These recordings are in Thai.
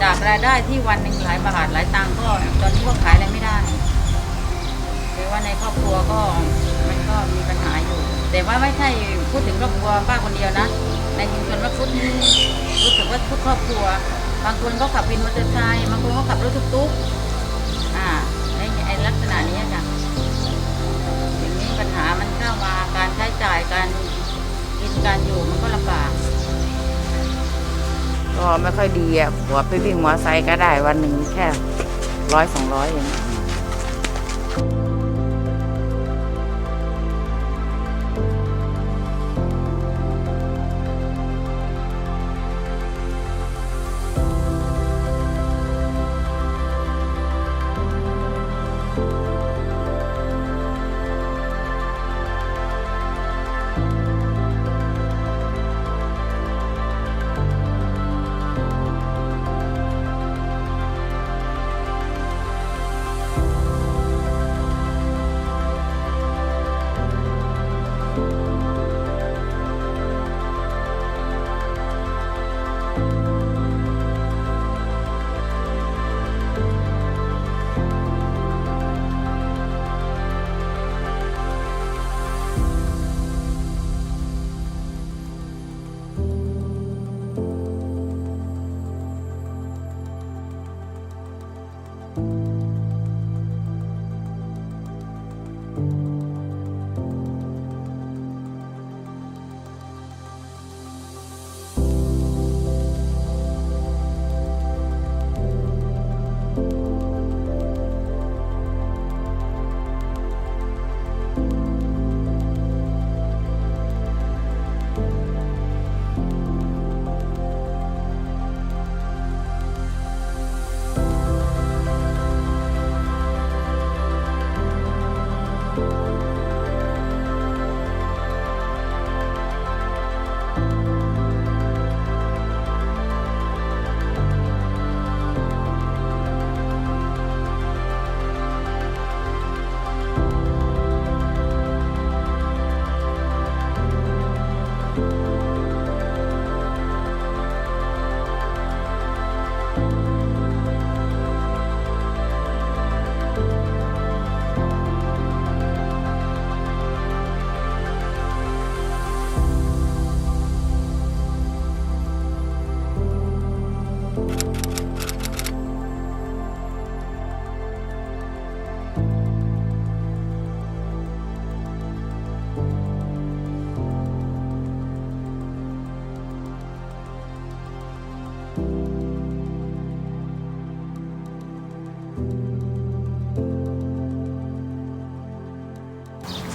จากรายได้ที่วันหนึ่งหลายบาทหลายตังค์ก็ตอนนี้ก็ขายอะไรไม่ได้คือว่าในครอบครัวก็มันก็มีปัญหาอยู่แต่ว่าไม่ใช่พูดถึงครอบครัวป้าคนเดียวนะในชุมชนวัดพุทธนี่รู้สึกว่าทุกครอบครัวบางคนก็ขับวินมอเตอร์ไซค์บางคนก็ขับรถตุ๊กๆไอ้ลักษณะนี้จ้ะอย่างนี้ปัญหามันเข้ามาการใช้จ่ายการกินการอยู่มันก็ลำบากก็ไม่ค่อยดีอ่ะหัวไปวิ่งมอไซค์ก็ได้วันหนึ่งแค่100-200เอง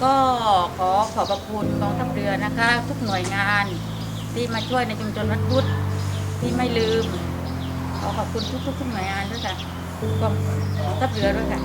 ก็ขอขอบพระคุณกองทัพเรือนะคะทุกหน่วยงานที่มาช่วยในชุมชนวัดพุทธที่ไม่ลืมขอขอบคุณทุกหน่วยงานด้วยค่ะกองทัพเรือด้วยค่ะ